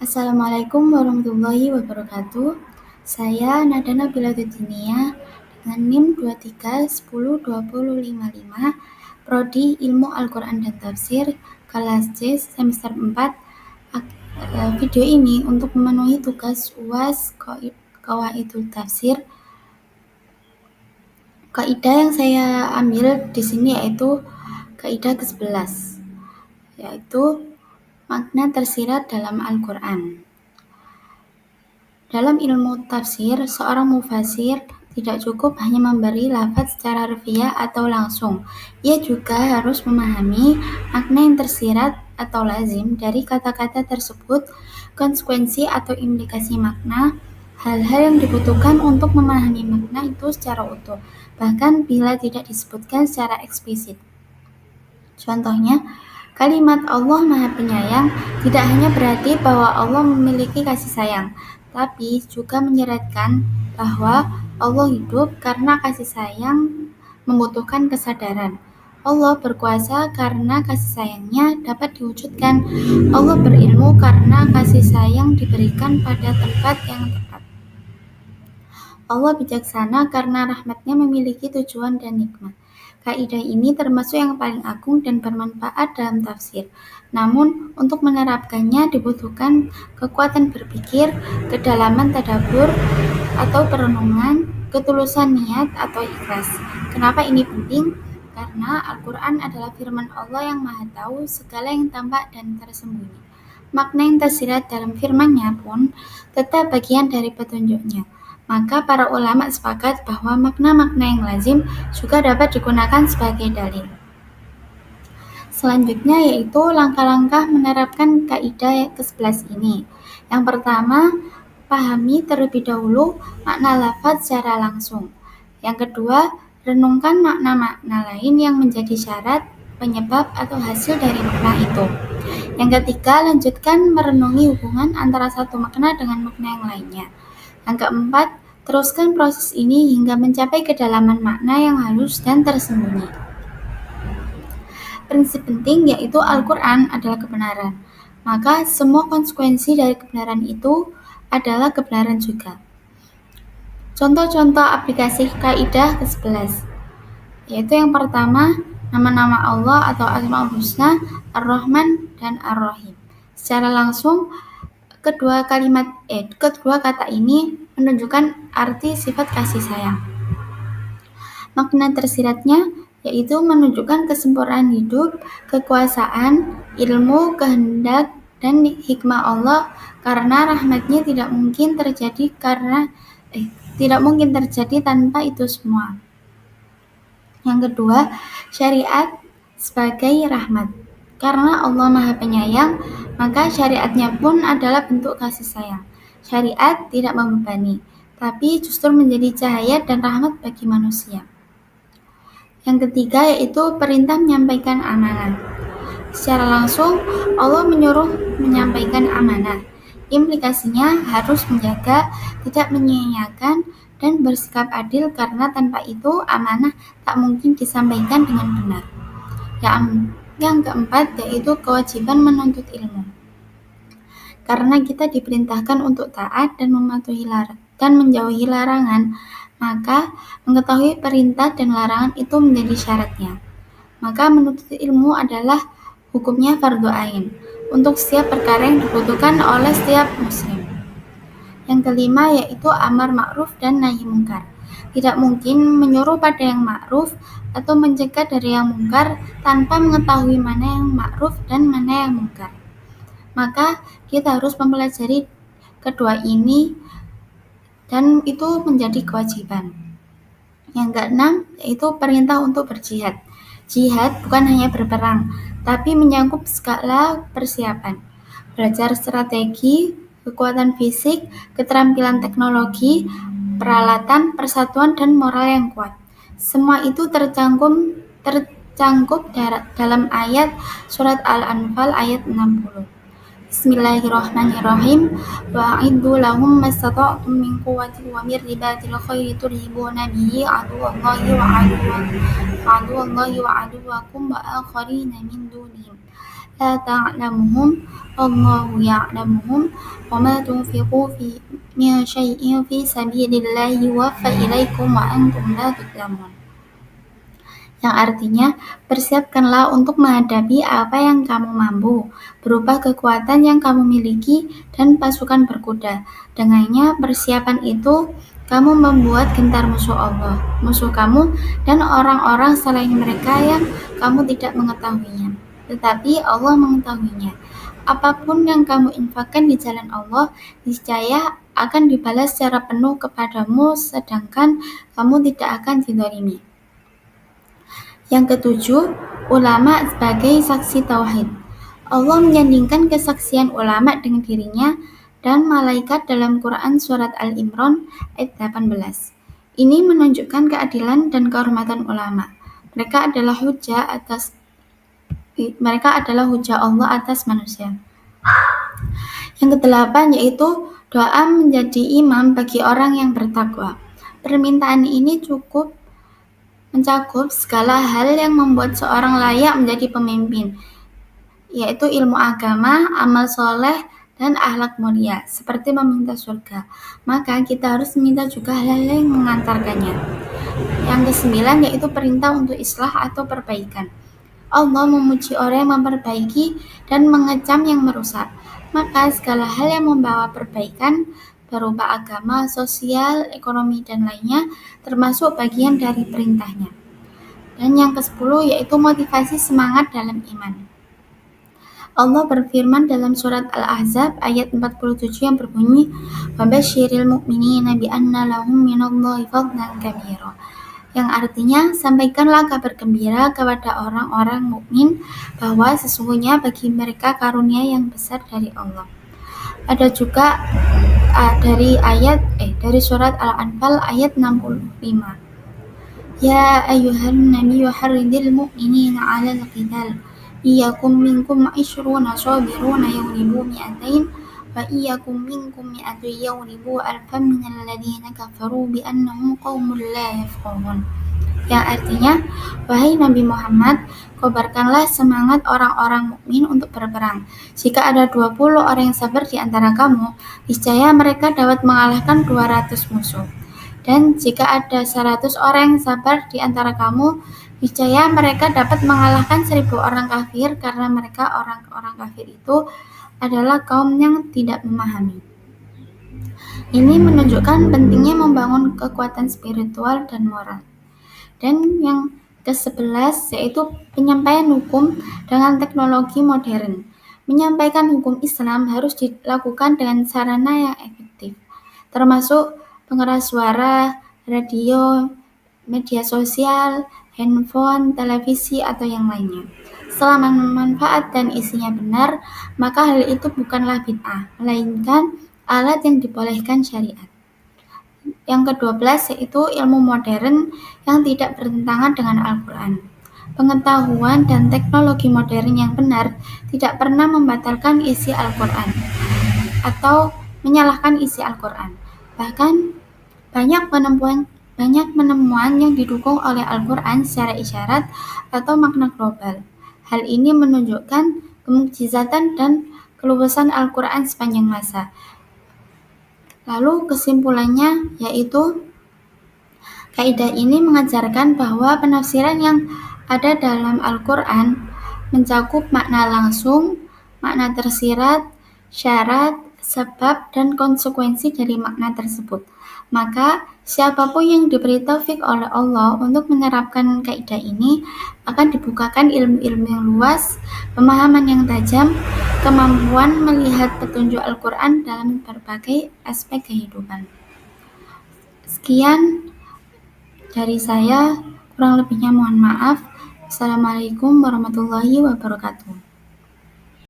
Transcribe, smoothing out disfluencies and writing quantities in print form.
Assalamualaikum warahmatullahi wabarakatuh. Saya Nada Nabila Dudinia dengan NIM 23102055, Prodi Ilmu Al-Quran dan Tafsir, kelas C semester 4. Video ini untuk memenuhi tugas UAS Qawaidul Tafsir. Kaidah yang saya ambil di sini yaitu kaidah ke-11, yaitu makna tersirat dalam Al-Quran. Dalam ilmu tafsir, seorang mufasir tidak cukup hanya memberi lafaz secara harfiah atau langsung. Ia juga harus memahami makna yang tersirat atau lazim dari kata-kata tersebut, konsekuensi atau implikasi makna, hal-hal yang dibutuhkan untuk memahami makna itu secara utuh, bahkan bila tidak disebutkan secara eksplisit. Contohnya, kalimat Allah Maha Penyayang tidak hanya berarti bahwa Allah memiliki kasih sayang, tapi juga menyeratkan bahwa Allah hidup karena kasih sayang membutuhkan kesadaran. Allah berkuasa karena kasih sayangnya dapat diwujudkan. Allah berilmu karena kasih sayang diberikan pada tempat yang tepat. Allah bijaksana karena rahmatnya memiliki tujuan dan hikmah. Kaidah ini termasuk yang paling agung dan bermanfaat dalam tafsir. Namun, untuk menerapkannya dibutuhkan kekuatan berpikir, kedalaman tadabbur atau perenungan, ketulusan niat atau ikhlas. Kenapa ini penting? Karena Al-Quran adalah firman Allah yang Maha Tahu segala yang tampak dan tersembunyi. Makna yang tersirat dalam firman-Nya pun tetap bagian dari petunjuknya. Maka para ulama sepakat bahwa makna-makna yang lazim juga dapat digunakan sebagai dalil. Selanjutnya yaitu langkah-langkah menerapkan kaidah ke-11 ini. Yang pertama, pahami terlebih dahulu makna lafaz secara langsung. Yang kedua, renungkan makna-makna lain yang menjadi syarat, penyebab, atau hasil dari makna itu. Yang ketiga, lanjutkan merenungi hubungan antara satu makna dengan makna yang lainnya. Yang keempat, teruskan proses ini hingga mencapai kedalaman makna yang halus dan tersembunyi. Prinsip penting yaitu Al-Quran adalah kebenaran, maka semua konsekuensi dari kebenaran itu adalah kebenaran juga. Contoh-contoh aplikasi kaidah ke-11, yaitu yang pertama, nama-nama Allah atau Asmaul Husna, Ar-Rahman dan Ar-Rahim. Secara langsung, kedua kata ini menunjukkan arti sifat kasih sayang. Makna tersiratnya yaitu menunjukkan kesempurnaan hidup, kekuasaan, ilmu, kehendak, dan hikmah Allah karena rahmatnya tidak mungkin terjadi tanpa itu semua. Yang kedua, syariat sebagai rahmat. Karena Allah Maha Penyayang, maka syariatnya pun adalah bentuk kasih sayang. Syariat tidak membebani, tapi justru menjadi cahaya dan rahmat bagi manusia. Yang ketiga yaitu perintah menyampaikan amanah. Secara langsung, Allah menyuruh menyampaikan amanah. Implikasinya harus menjaga, tidak menyia-nyiakan, dan bersikap adil karena tanpa itu amanah tak mungkin disampaikan dengan benar. Yang keempat yaitu kewajiban menuntut ilmu. Karena kita diperintahkan untuk taat dan mematuhi dan menjauhi larangan, maka mengetahui perintah dan larangan itu menjadi syaratnya. Maka menuntut ilmu adalah hukumnya fardu ain untuk setiap perkara yang dibutuhkan oleh setiap muslim. Yang kelima yaitu amar ma'ruf dan nahi mungkar. Tidak mungkin menyuruh pada yang ma'ruf atau mencegah dari yang mungkar tanpa mengetahui mana yang ma'ruf dan mana yang mungkar. Maka kita harus mempelajari kedua ini dan itu menjadi kewajiban. Yang keenam yaitu perintah untuk berjihad. Jihad bukan hanya berperang, tapi menyangkut segala persiapan. Belajar strategi, kekuatan fisik, keterampilan teknologi, peralatan, persatuan, dan moral yang kuat. Semua itu tercangkup dalam ayat surat Al-Anfal ayat 60. Bismillahirrahmanirrahim. Wa'iddu lahum mastata'tum min quwwatin wa min ribatil khairi turhibuna bihi aduwallahi wa aduwwakum wa akharina min dunihim لا تعلمهم والله يعلمهم وما تنفقوا من شيء في سبيل الله يوفى إليكم وأنتم لا تظلمون, yang artinya persiapkanlah untuk menghadapi apa yang kamu mampu berupa kekuatan yang kamu miliki dan pasukan berkuda. Dengannya persiapan itu kamu membuat gentar musuh Allah, musuh kamu dan orang-orang selain mereka yang kamu tidak mengetahuinya, tetapi Allah mengetahuinya. Apapun yang kamu infakkan di jalan Allah, niscaya akan dibalas secara penuh kepadamu, sedangkan kamu tidak akan dizalimi. Yang ketujuh, ulama sebagai saksi tauhid. Allah menyandingkan kesaksian ulama dengan dirinya dan malaikat dalam Quran surat Al-Imran ayat 18. Ini menunjukkan keadilan dan kehormatan ulama. Mereka adalah hujah Allah atas manusia. Yang kedelapan yaitu doa menjadi imam bagi orang yang bertakwa. Permintaan ini mencakup segala hal yang membuat seorang layak menjadi pemimpin, yaitu ilmu agama, amal soleh, dan akhlak mulia, seperti meminta surga. Maka kita harus meminta juga hal-hal yang mengantarkannya. Yang kesembilan yaitu perintah untuk islah atau perbaikan. Allah memuji orang yang memperbaiki dan mengecam yang merusak. Maka segala hal yang membawa perbaikan berupa agama, sosial, ekonomi, dan lainnya termasuk bagian dari perintahnya. Dan yang ke-10 yaitu motivasi semangat dalam iman. Allah berfirman dalam surat Al-Ahzab ayat 47 yang berbunyi, "Wabasyiril mu'minina bi anna lahum minallahi fadlan kabira." Yang artinya, sampaikanlah kabar gembira kepada orang-orang mukmin bahwa sesungguhnya bagi mereka karunia yang besar dari Allah. Ada juga dari surat Al-Anfal ayat 65. Ya ayyuhan nabiyyu harridil mu'minina 'alal qital. Iyakum minkum 'ishruna sabiruna yaghlibu mi'atain wa iyakum minkum mi'atun yaghlibu alfan minal ladzina kafaru bi annahum qaumun la yafqahun. Yang artinya, wahai Nabi Muhammad, kobarkanlah semangat orang-orang mukmin untuk berperang. Jika ada 20 orang yang sabar di antara kamu, niscaya mereka dapat mengalahkan 200 musuh. Dan jika ada 100 orang yang sabar di antara kamu, niscaya mereka dapat mengalahkan 1000 orang kafir, karena mereka orang-orang kafir itu adalah kaum yang tidak memahami. Ini menunjukkan pentingnya membangun kekuatan spiritual dan moral. Dan yang ke-11 yaitu penyampaian hukum dengan teknologi modern. Menyampaikan hukum Islam harus dilakukan dengan sarana yang efektif, termasuk pengeras suara, radio, media sosial, handphone, televisi, atau yang lainnya. Selama manfaat dan isinya benar, maka hal itu bukanlah bid'ah, melainkan alat yang dibolehkan syariat. Yang ke-12 yaitu ilmu modern yang tidak bertentangan dengan Al-Quran. Pengetahuan dan teknologi modern yang benar tidak pernah membatalkan isi Al-Quran atau menyalahkan isi Al-Quran. Bahkan banyak penemuan yang didukung oleh Al-Quran secara isyarat atau makna global. Hal ini menunjukkan kemukjizatan dan keluasan Al-Quran sepanjang masa. Lalu kesimpulannya yaitu kaidah ini mengajarkan bahwa penafsiran yang ada dalam Al-Quran mencakup makna langsung, makna tersirat, syarat, sebab, dan konsekuensi dari makna tersebut. Maka siapapun yang diberi taufik oleh Allah untuk menerapkan kaidah ini akan dibukakan ilmu-ilmu yang luas, pemahaman yang tajam, kemampuan melihat petunjuk Al-Quran dalam berbagai aspek kehidupan. Sekian dari saya, kurang lebihnya mohon maaf. Assalamualaikum warahmatullahi wabarakatuh.